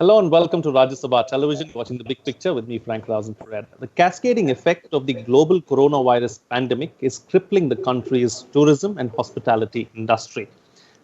Hello and welcome to Rajya Sabha Television, watching the big picture with me, Frank Rausan Pereira. The cascading effect of the global coronavirus pandemic is crippling the country's tourism and hospitality industry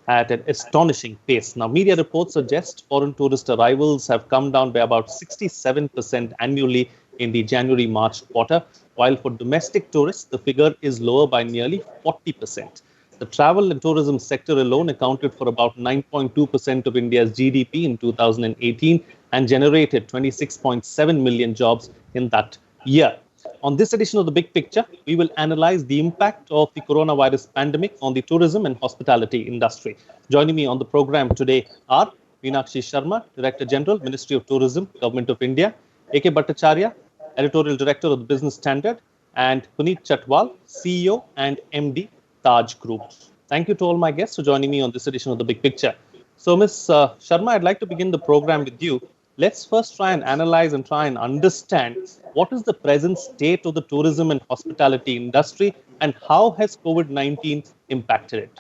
at an astonishing pace. Now, media reports suggest foreign tourist arrivals have come down by about 67% annually in the January-March quarter, while for domestic tourists, the figure is lower by nearly 40%. The travel and tourism sector alone accounted for about 9.2% of India's GDP in 2018 and generated 26.7 million jobs in that year. On this edition of The Big Picture, we will analyze the impact of the coronavirus pandemic on the tourism and hospitality industry. Joining me on the program today are Meenakshi Sharma, Director General, Ministry of Tourism, Government of India, A.K. Bhattacharya, Editorial Director of the Business Standard, and Puneet Chhatwal, CEO and MD, Taj Group. Thank you to all my guests for joining me on this edition of The Big Picture. So, Ms. Sharma, I'd like to begin the program with you. Let's first try and analyze and try and understand what is the present state of the tourism and hospitality industry and how has COVID-19 impacted it?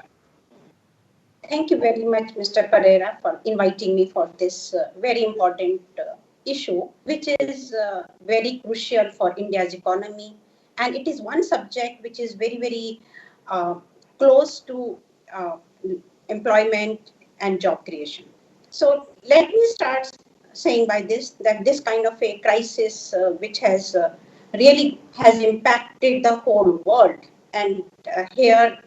Thank you very much, Mr. Pereira, for inviting me for this very important issue, which is very crucial for India's economy. And it is one subject which is very close to employment and job creation. So let me start saying by this that this kind of a crisis which has really has impacted the whole world, and here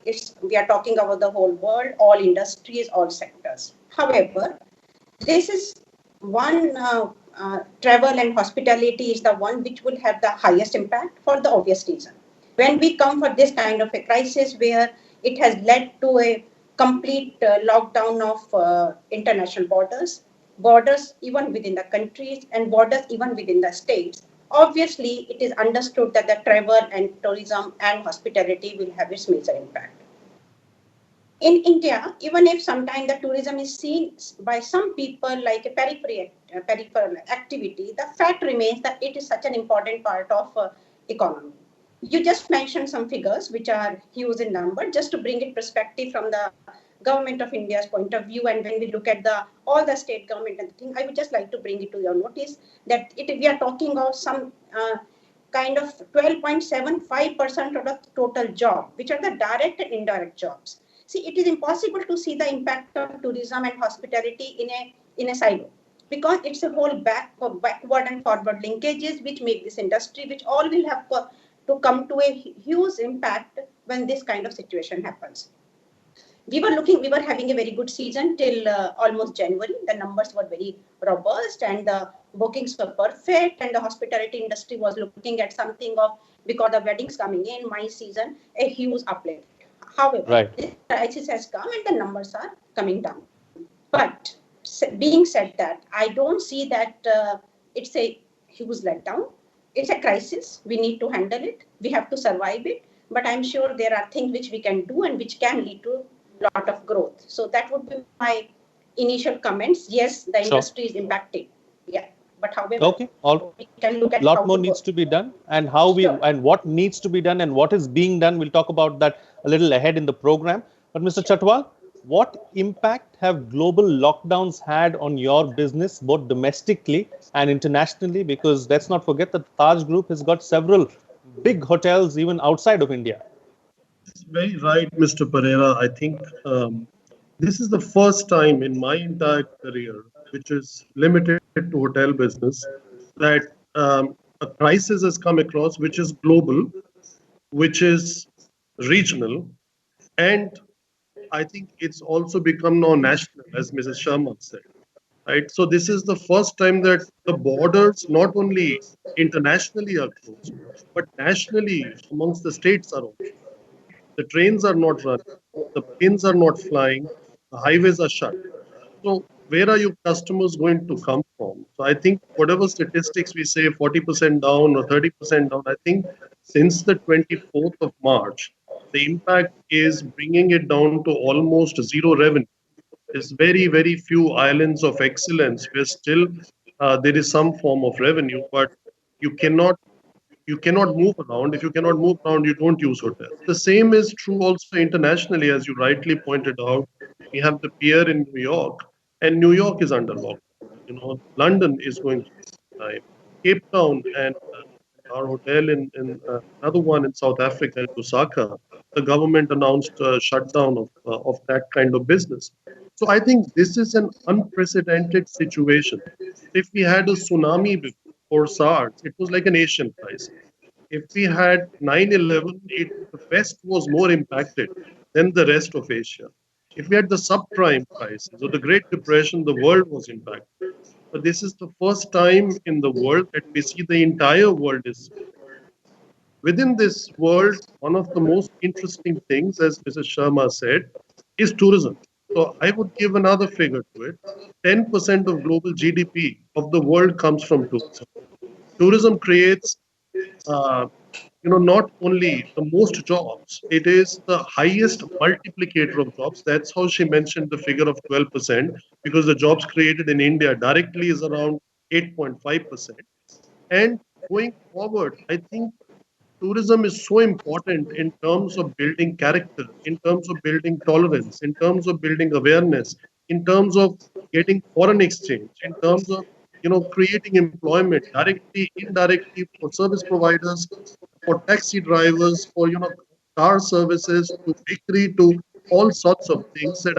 we are talking about the whole world, all industries, all sectors. However, this is one travel and hospitality is the one which will have the highest impact for the obvious reason. When we come for this kind of a crisis where it has led to a complete lockdown of international borders even within the countries and borders even within the states, obviously it is understood that the travel and tourism and hospitality will have its major impact. In India, even if sometimes the tourism is seen by some people like a peripheral activity, the fact remains that it is such an important part of economy. You just mentioned some figures which are huge in number, just to bring it perspective from the government of India's point of view. And when we look at all the state government and thing, I would just like to bring it to your notice that we are talking of some kind of 12.75% of the total job, which are the direct and indirect jobs. See, it is impossible to see the impact of tourism and hospitality in a silo, because it's a whole backward and forward linkages which make this industry, which all will have to come to a huge impact when this kind of situation happens. We were having a very good season till almost January. The numbers were very robust and the bookings were perfect, and the hospitality industry was looking at something of, because the weddings coming in, my season, a huge uplift. However, this crisis has come and the numbers are coming down. But being said that, I don't see that it's a huge letdown. It's a crisis. We need to handle it. We have to survive it. But I'm sure there are things which we can do and which can lead to a lot of growth. So that would be my initial comments. Yes, the industry is impacted. Yeah. But however, we can look at lot more needs to be done, and how we and what needs to be done and what is being done. We'll talk about that a little ahead in the program. But Mr. Chhatwal, what impact have global lockdowns had on your business, both domestically and internationally? Because let's not forget that Taj Group has got several big hotels even outside of India. It's very right, Mr. Pereira. I think this is the first time in my entire career, which is limited to hotel business, that a crisis has come across which is global, which is regional, and I think it's also become now national, as Mrs. Sharma said. Right? So this is the first time that the borders, not only internationally are closed, but nationally amongst the states are open. The trains are not running, the planes are not flying, the highways are shut. So where are your customers going to come from? So I think whatever statistics we say 40% down or 30% down, I think since the 24th of March, the impact is bringing it down to almost zero revenue. There's very few islands of excellence where still there is some form of revenue, but you cannot move around. If you cannot move around, you don't use hotels. The same is true also internationally, as you rightly pointed out. We have the pier in New York, and New York is under lockdown. London is going through this time. Cape Town and our hotel in another one in South Africa, in Lusaka, the government announced a shutdown of that kind of business. So I think this is an unprecedented situation. If we had a tsunami before or SARS, it was like an Asian crisis. If we had 9/11, the West was more impacted than the rest of Asia. If we had the subprime crisis or the Great Depression, the world was impacted. But this is the first time in the world that we see the entire world is. Within this world, one of the most interesting things, as Mrs. Sharma said, is tourism. So I would give another figure to it. 10% of global GDP of the world comes from tourism. Tourism creates uh, not only the most jobs, it is the highest multiplicator of jobs. That's how she mentioned the figure of 12%, because the jobs created in India directly is around 8.5%. And going forward, I think tourism is so important in terms of building character, in terms of building tolerance, in terms of building awareness, in terms of getting foreign exchange, in terms of creating employment directly, indirectly, for service providers, for taxi drivers, for car services, to bakery, to all sorts of things. That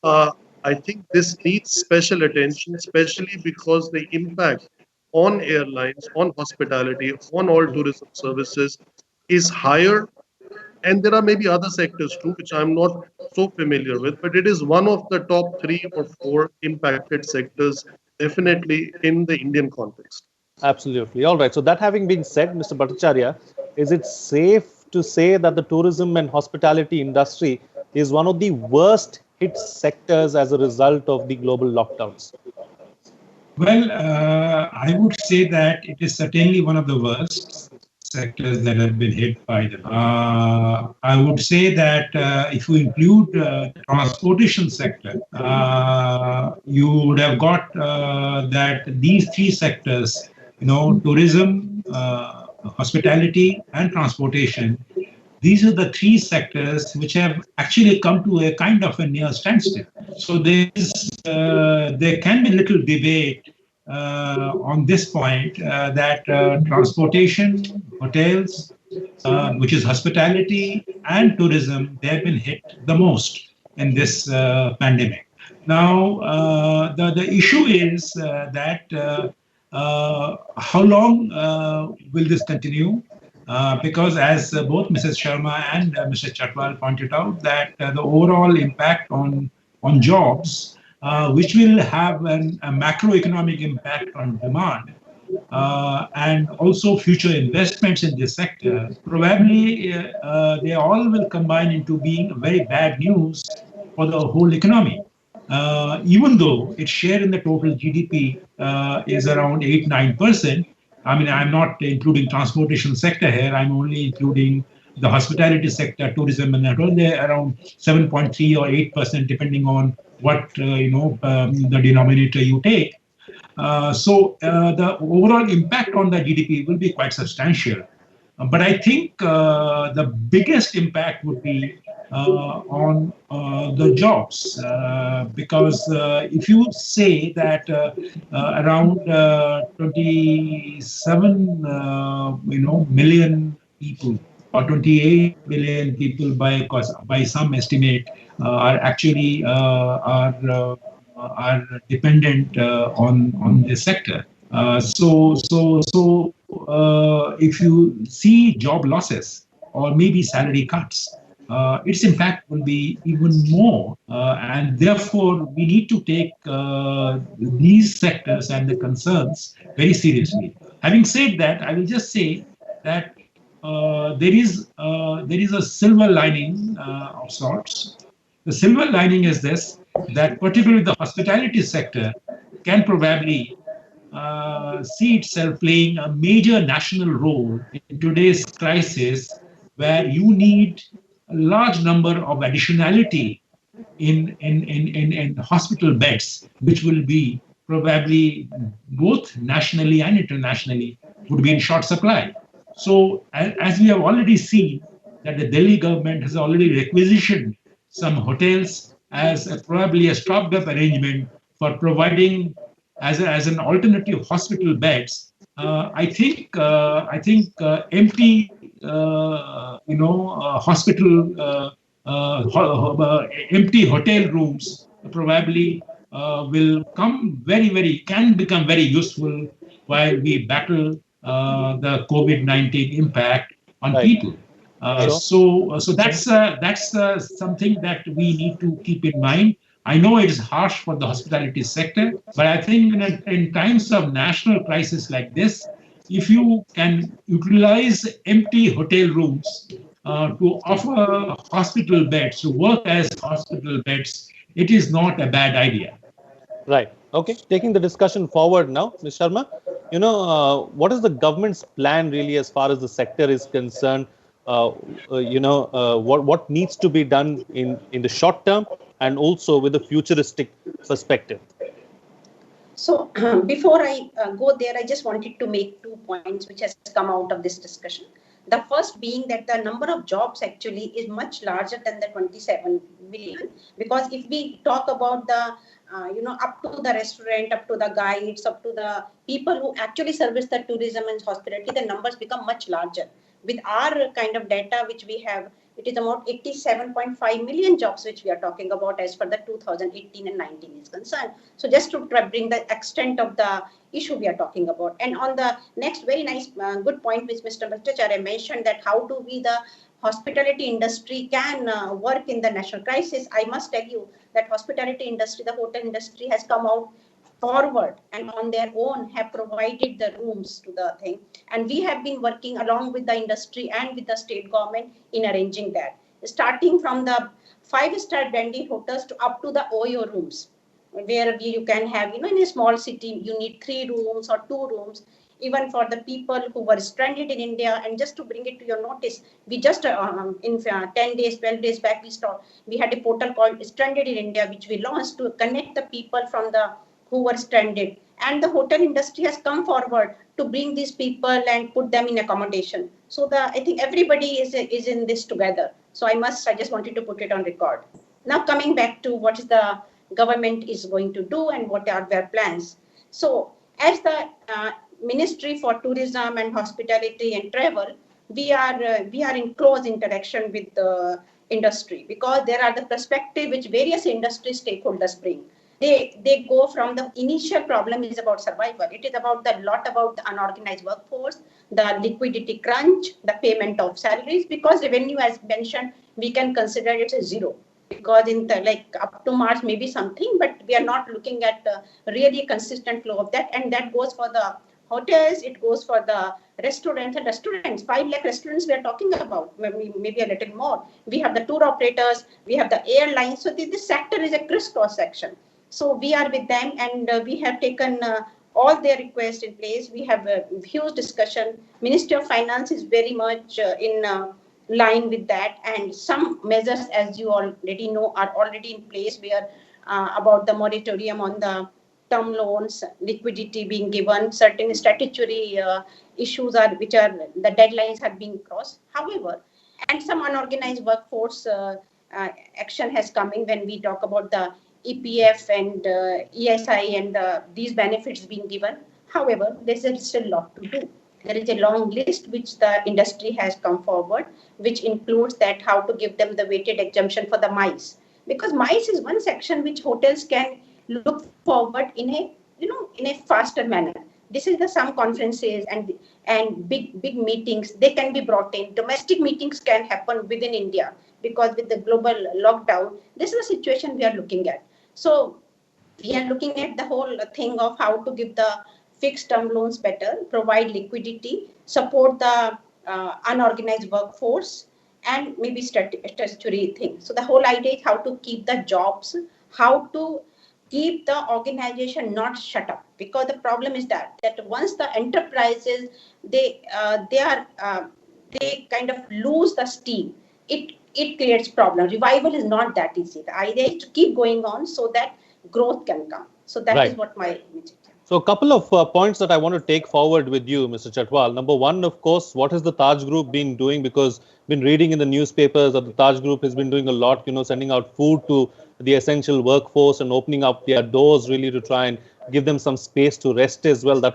uh, I think this needs special attention, especially because the impact on airlines, on hospitality, on all tourism services is higher. And there are maybe other sectors too, which I'm not so familiar with, but it is one of the top 3 or 4 impacted sectors, definitely in the Indian context. Absolutely. All right. So that having been said, Mr. Bhattacharya, is it safe to say that the tourism and hospitality industry is one of the worst hit sectors as a result of the global lockdowns? Well, I would say that it is certainly one of the worst sectors that have been hit by the. I would say that if you include the transportation sector, you would have got that these 3 sectors, tourism, hospitality, and transportation. These are the 3 sectors which have actually come to a kind of a near standstill. So there can be little debate on this point that transportation, hotels, which is hospitality, and tourism, they have been hit the most in this pandemic. Now, the issue is that how long will this continue? Because as both Mrs. Sharma and Mr. Chhatwal pointed out, that the overall impact on jobs, which will have a macroeconomic impact on demand, and also future investments in this sector, probably they all will combine into being very bad news for the whole economy. Even though its share in the total GDP is around 8-9%, I mean, I'm not including transportation sector here. I'm only including the hospitality sector, tourism, and that. They're around 7.3 or 8%, depending on what the denominator you take. So the overall impact on the GDP will be quite substantial. But I think the biggest impact would be on the jobs, because if you say that around 27 million people or 28 million people by some estimate are actually are dependent on this sector. If you see job losses or maybe salary cuts, its impact will be even more. And therefore, we need to take these sectors and the concerns very seriously. Having said that, I will just say that there is a silver lining of sorts. The silver lining is this, that particularly the hospitality sector can probably see itself playing a major national role in today's crisis, where you need a large number of additionality in hospital beds, which will be probably both nationally and internationally would be in short supply. So as we have already seen that the Delhi government has already requisitioned some hotels as probably a stopped up arrangement for providing as an alternative hospital beds, I think empty hospital empty hotel rooms probably will can become very useful while we battle the COVID-19 impact on Right. people. Sure. So that's something that we need to keep in mind. I know it is harsh for the hospitality sector, but I think in times of national crisis like this, if you can utilize empty hotel rooms to offer hospital beds, to work as hospital beds, it is not a bad idea. Right. Okay. Taking the discussion forward now, Ms. Sharma, what is the government's plan really as far as the sector is concerned? What needs to be done in the short term and also with a futuristic perspective? So before I go there, I just wanted to make 2 points which has come out of this discussion. The first being that the number of jobs actually is much larger than the 27 million, because if we talk about the up to the restaurant, up to the guides, up to the people who actually service the tourism and hospitality, the numbers become much larger. With our kind of data which we have, it is about 87.5 million jobs which we are talking about as for the 2018 and 19 is concerned. So just to bring the extent of the issue we are talking about. And on the next very nice good point which Mr. Bhattacharya mentioned, that how do we the hospitality industry can work in the national crisis. I must tell you that hospitality industry, the hotel industry has come out forward and on their own have provided the rooms to the thing, and we have been working along with the industry and with the state government in arranging that, starting from the 5-star dandy hotels to up to the OYO rooms, where you can have, in a small city you need 3 rooms or 2 rooms, even for the people who were stranded in India. And just to bring it to your notice, we just in 10 days, 12 days back, we had a portal called Stranded in India, which we launched to connect the people from the who were stranded. And the hotel industry has come forward to bring these people and put them in accommodation. So I think everybody is in this together. So I just wanted to put it on record. Now coming back to what is the government is going to do and what are their plans. So as the Ministry for Tourism and Hospitality and Travel, we are in close interaction with the industry, because there are the perspective which various industry stakeholders bring. They go from the initial problem is about survival. It is about the unorganized workforce, the liquidity crunch, the payment of salaries, because revenue, as mentioned, we can consider it as zero, because in the up to March maybe something, but we are not looking at really consistent flow of that. And that goes for the hotels, it goes for the restaurants, 5 lakh restaurants we are talking about, maybe a little more. We have the tour operators, we have the airlines. So this sector is a crisscross section. So we are with them, and we have taken all their requests in place. We have a huge discussion. Ministry of Finance is very much in line with that, and some measures, as you already know, are already in place, where about the moratorium on the term loans, liquidity being given, certain statutory issues which are the deadlines have been crossed. However, and some unorganized workforce action has come in when we talk about the EPF and ESI and these benefits being given. However, there is still a lot to do. There is a long list which the industry has come forward, which includes that how to give them the weighted exemption for the MICE. Because MICE is one section which hotels can look forward in a faster manner. This is some conferences and big meetings, they can be brought in. Domestic meetings can happen within India, because with the global lockdown, this is a situation we are looking at. So we are looking at the whole thing of how to give the fixed term loans better, provide liquidity, support the unorganized workforce, and maybe statutory things. So the whole idea is how to keep the jobs, how to keep the organization not shut up, because the problem is that once the enterprises they kind of lose the steam, it creates problem. Revival is not that easy. The idea is to keep going on so that growth can come. So that is what my message. So a couple of points that I want to take forward with you, Mr. Chhatwal. Number one, of course, what has the Taj Group been doing? Because been reading in the newspapers that the Taj Group has been doing a lot, sending out food to the essential workforce and opening up their doors really to try and give them some space to rest as well. That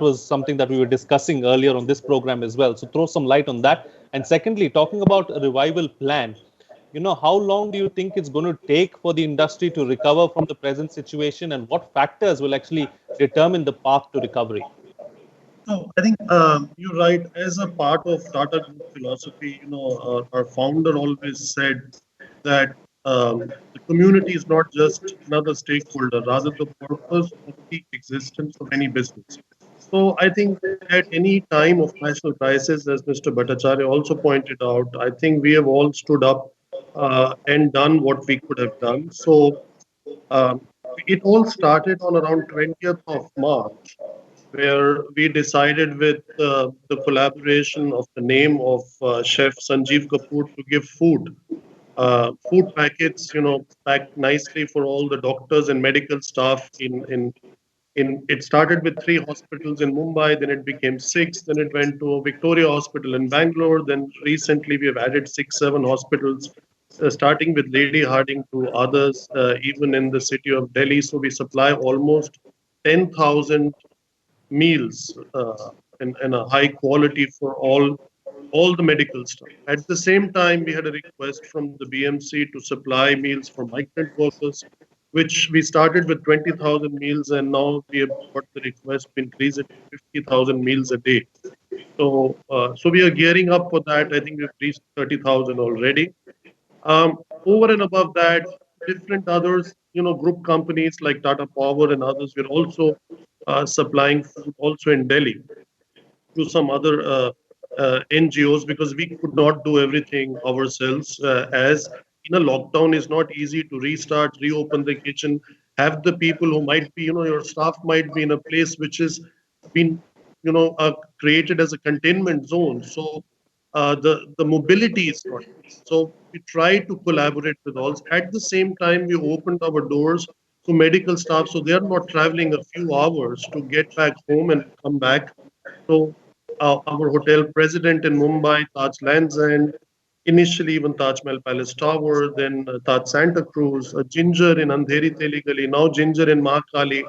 was something that we were discussing earlier on this program as well. So throw some light on that. And secondly, talking about a revival plan, how long do you think it's going to take for the industry to recover from the present situation, and what factors will actually determine the path to recovery? So I think you're right. As a part of Tata Group philosophy, our founder always said that the community is not just another stakeholder, rather the purpose of the existence of any business. So I think at any time of national crisis, as Mr. Bhattacharya also pointed out, I think we have all stood up and done what we could have done. So um, it all started on around 20th of March, where we decided with the collaboration of the name of Chef Sanjeev Kapoor to give food packets, packed nicely for all the doctors and medical staff in it started with 3 hospitals in Mumbai, then it became 6, then it went to Victoria Hospital in Bangalore, then recently we have added 6, 7 hospitals, starting with Lady Harding to others, even in the city of Delhi. So we supply almost 10,000 meals and a high quality for all the medical stuff. At the same time, we had a request from the BMC to supply meals for migrant workers, which we started with 20,000 meals, and now we have got the request to increase it to 50,000 meals a day. So we are gearing up for that. I think we've reached 30,000 already. Over and above that, different others, group companies like Tata Power and others, we're also supplying food also in Delhi to some other NGOs, because we could not do everything ourselves. As in a lockdown, is not easy to restart, reopen the kitchen, have the people who might be, your staff might be in a place which has been, created as a containment zone. So the mobility is not easy. So we try to collaborate with all. At the same time, we opened our doors to medical staff, so they are not traveling a few hours to get back home and come back. So our hotel president in Mumbai, Taj Lands End, initially even Taj Mahal Palace Tower, then Taj Santa Cruz, Ginger in Andheri Teligali, now Ginger in Mahakali.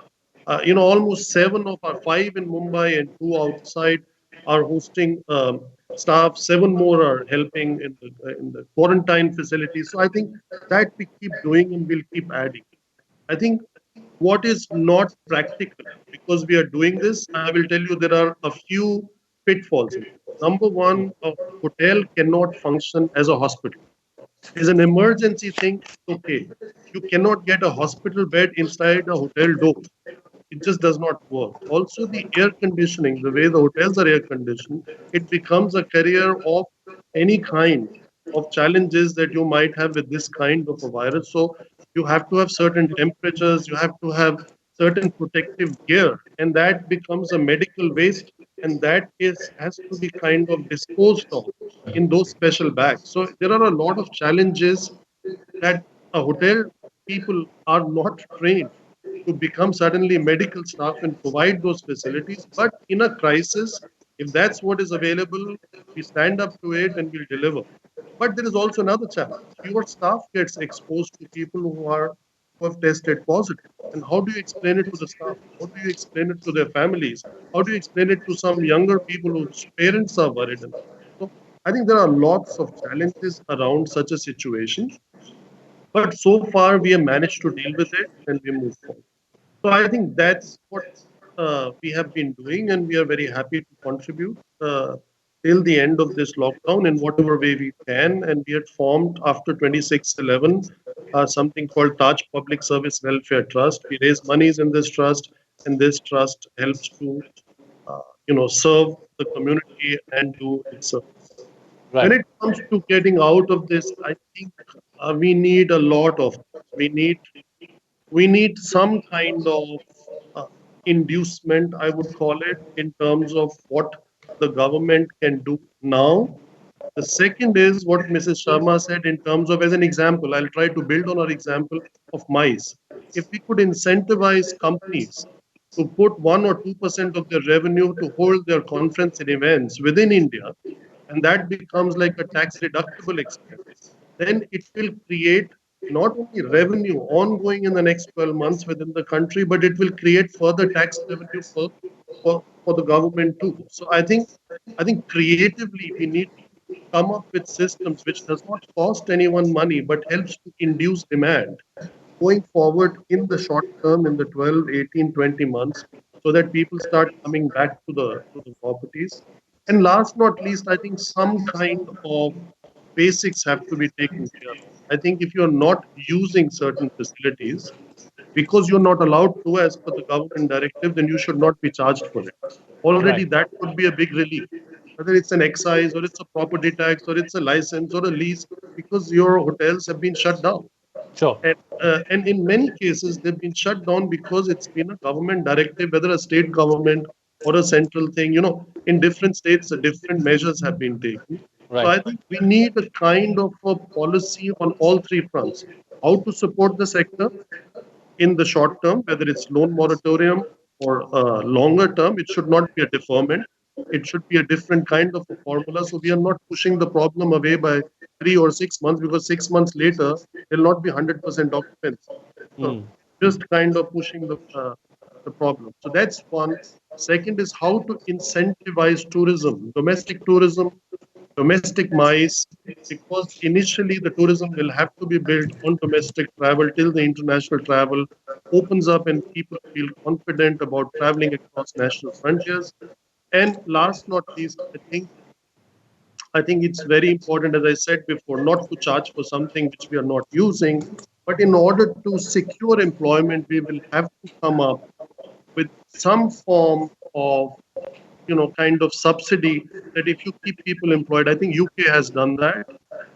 Almost 5 in Mumbai and 2 outside are hosting staff. 7 more are helping in the quarantine facilities. So I think that we keep doing and we'll keep adding. I think what is not practical, because we are doing this, I will tell you there are a few pitfalls in it. Number one, a hotel cannot function as a hospital. Is an emergency thing, okay. You cannot get a hospital bed inside a hotel door. It just does not work. Also, the air conditioning, the way the hotels are air conditioned, it becomes a carrier of any kind of challenges that you might have with this kind of a virus. So you have to have certain temperatures, you have to have certain protective gear, and that becomes a medical waste, and that is has to be kind of disposed of in those special bags. So there are a lot of challenges that a hotel people are not trained to become suddenly medical staff and provide those facilities. But in a crisis, if that's what is available, we stand up to it and we'll deliver. But there is also another challenge. Your staff gets exposed to people who have tested positive. And how do you explain it to the staff? How do you explain it to their families? How do you explain it to some younger people whose parents are worried? So I think there are lots of challenges around such a situation. But so far, we have managed to deal with it and we move forward. So I think that's what we have been doing, and we are very happy to contribute till the end of this lockdown in whatever way we can. And we had formed after 26/11 something called Taj Public Service Welfare Trust. We raise monies in this trust, and this trust helps to, serve the community and do its service. When Right. it comes to getting out of this, I think we need a lot of. We need some kind of uh, inducement, I would call it, in terms of what the government can do now. The second is what Mrs. Sharma said in terms of, as an example, I'll try to build on our example of mice. If we could incentivize companies to put 1 or 2% of their revenue to hold their conference and events within India, and that becomes like a tax deductible expense, then it will create not only revenue ongoing in the next 12 months within the country, but it will create further tax revenue for the government too. So I think creatively we need to come up with systems which does not cost anyone money but helps to induce demand going forward in the short term, in the 12, 18, 20 months, so that people start coming back to the properties. And last not least, I think some kind of basics have to be taken care of. I think if you're not using certain facilities, because you're not allowed to as per the government directive, then you should not be charged for it. Already Right. that would be a big relief. Whether it's an excise or it's a property tax or it's a license or a lease, because your hotels have been shut down. Sure. And in many cases, they've been shut down because it's been a government directive, whether a state government or a central thing. In different states, different measures have been taken. So Right. I think we need a kind of a policy on all three fronts: how to support the sector in the short term, whether it's loan moratorium or longer term. It should not be a deferment. It should be a different kind of a formula. So we are not pushing the problem away by 3 or 6 months, because 6 months later there'll not be 100% occupancy. So Mm. just kind of pushing the problem. So that's one. Second is how to incentivize tourism, domestic mice, because initially the tourism will have to be built on domestic travel till the international travel opens up and people feel confident about traveling across national frontiers. And last not least, I think it's very important, as I said before, not to charge for something which we are not using. But in order to secure employment, we will have to come up with some form of kind of subsidy, that if you keep people employed. I think UK has done that.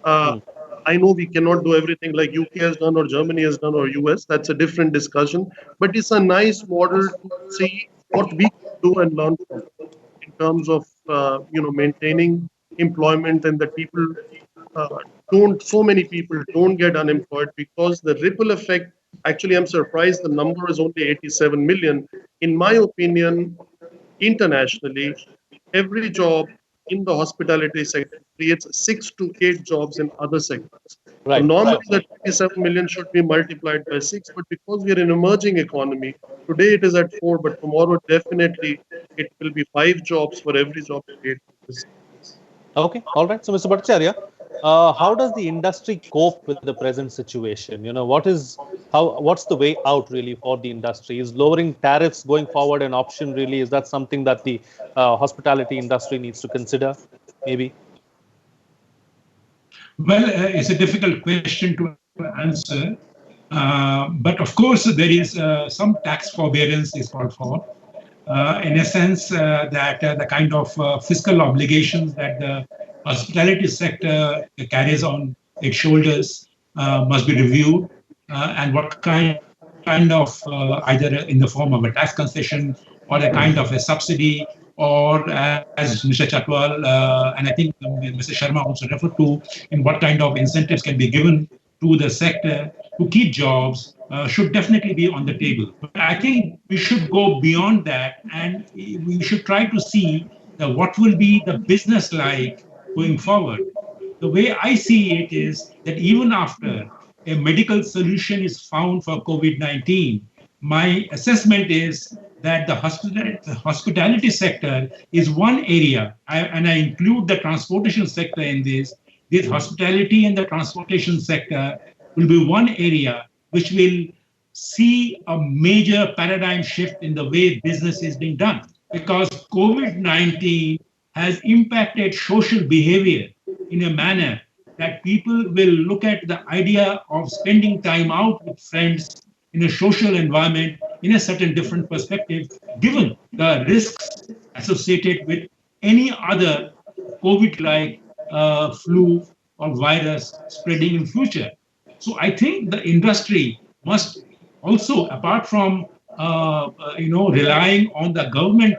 uh, Mm. I know we cannot do everything like UK has done or Germany has done or US. That's a different discussion, but it's a nice model to see what we can do and learn from in terms of maintaining employment, and that people uh, don't so many people don't get unemployed, because the ripple effect, actually I'm surprised the number is only 87 million. In my opinion, internationally, every job in the hospitality sector creates 6 to 8 jobs in other sectors. So Right. normally Right. the 27 million should be multiplied by 6, but because we are an emerging economy, today it is at 4, but tomorrow definitely it will be 5 jobs for every job created. Okay, all right. So, Mr. Bhattacharya, how does the industry cope with the present situation? What's the way out really for the industry? Is lowering tariffs going forward an option really? Is that something that the hospitality industry needs to consider? Maybe. Well, it's a difficult question to answer. But of course, there is some tax forbearance is called for, in a sense that the kind of fiscal obligations that the hospitality sector carries on its shoulders must be reviewed, and what kind of either in the form of a tax concession or a kind of a subsidy, or as Mr. Chhatwal and I think Mr. Sharma also referred to, in what kind of incentives can be given to the sector to keep jobs should definitely be on the table. But I think we should go beyond that, and we should try to see what will be the business like going forward. The way I see it is that even after a medical solution is found for COVID-19, my assessment is that the hospitality sector is one area, and I include the transportation sector in this. This hospitality and the transportation sector will be one area which will see a major paradigm shift in the way business is being done, because COVID-19 has impacted social behavior in a manner that people will look at the idea of spending time out with friends in a social environment in a certain different perspective, given the risks associated with any other COVID-like flu or virus spreading in future. So I think the industry must also, apart from relying on the government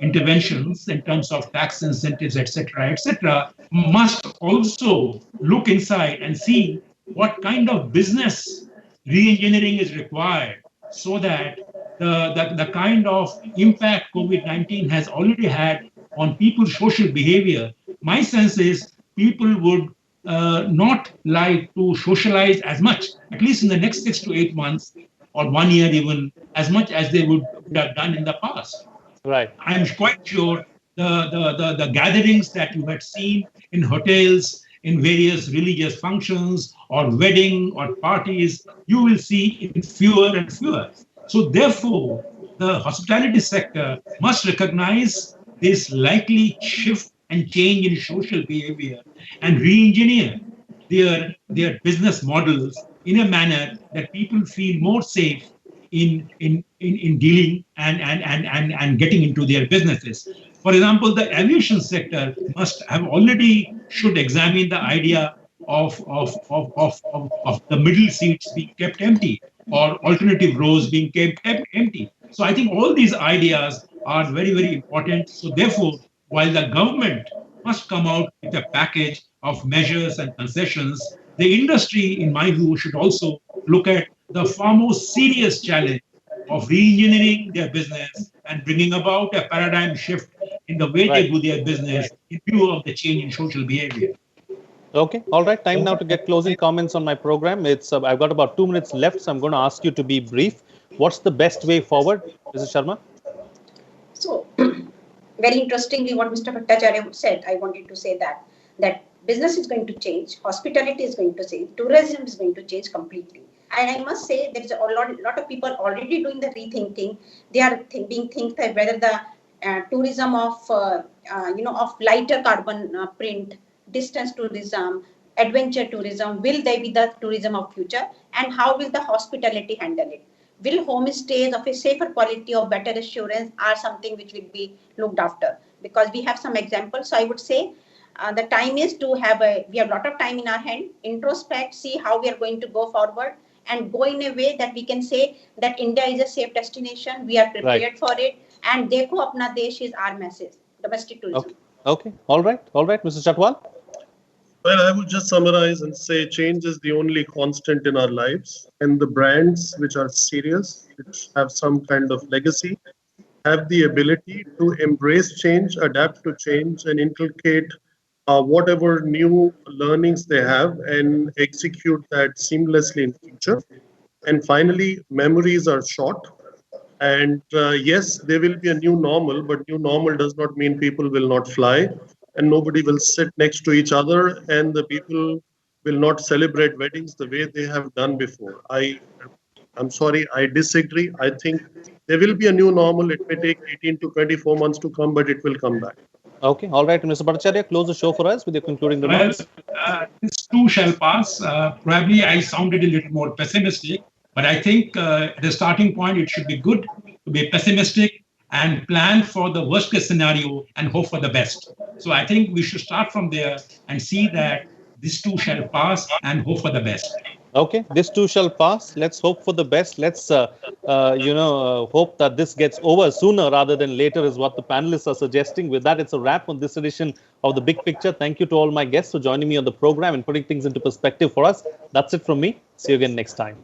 interventions in terms of tax incentives, etc., must also look inside and see what kind of business re-engineering is required, so that the kind of impact COVID-19 has already had on people's social behavior, my sense is people would not like to socialize as much, at least in the next 6 to 8 months or 1 year even, as much as they would have done in the past. Right. I'm quite sure the gatherings that you had seen in hotels, in various religious functions or wedding or parties, you will see in fewer and fewer. So therefore, the hospitality sector must recognize this likely shift and change in social behavior and re-engineer their business models in a manner that people feel more safe in dealing and getting into their businesses. For example, the aviation sector must have already should examine the idea of the middle seats being kept empty or alternative rows being kept empty. So I think all these ideas are very, very important. So therefore, while the government must come out with a package of measures and concessions, the industry, in my view, should also look at the far more serious challenge of re-engineering their business and bringing about a paradigm shift in the way they Right. do their business in view of the change in social behavior. Okay. All right. Time now to get closing comments on my program. It's I've got about 2 minutes left, so I'm going to ask you to be brief. What's the best way forward, Mrs. Sharma? So, very interestingly, what Mr. Bhattacharya said, I wanted to say that business is going to change, hospitality is going to change, tourism is going to change completely. And I must say, there is a lot of people already doing the rethinking. They are being think that whether the tourism of lighter carbon print, distance tourism, adventure tourism, will they be the tourism of future, and how will the hospitality handle it? Will homestays of a safer quality or better assurance are something which will be looked after? Because we have some examples. So I would say the time is to we have a lot of time in our hand, introspect, see how we are going to go forward and go in a way that we can say that India is a safe destination. We are prepared Right. for it. And Dekho Apna Desh is our message, domestic tourism. Okay. Okay. All right. All right, Mr. Chhatwal. Well, I would just summarize and say change is the only constant in our lives, and the brands which are serious, which have some kind of legacy, have the ability to embrace change, adapt to change, and inculcate whatever new learnings they have and execute that seamlessly in future. And finally, memories are short. And yes, there will be a new normal, but new normal does not mean people will not fly and nobody will sit next to each other and the people will not celebrate weddings the way they have done before. I'm sorry, I disagree. I think there will be a new normal. It may take 18 to 24 months to come, but it will come back. Okay. All right, Mr. Bhattacharya, close the show for us with your concluding Well, remarks. this too shall pass. Probably I sounded a little more pessimistic, but I think at the starting point, it should be good to be pessimistic and plan for the worst case scenario and hope for the best. So I think we should start from there and see that this too shall pass and hope for the best. Okay, this too shall pass. Let's hope for the best. Let's, hope that this gets over sooner rather than later, is what the panelists are suggesting. With that, it's a wrap on this edition of The Big Picture. Thank you to all my guests for joining me on the program and putting things into perspective for us. That's it from me. See you again next time.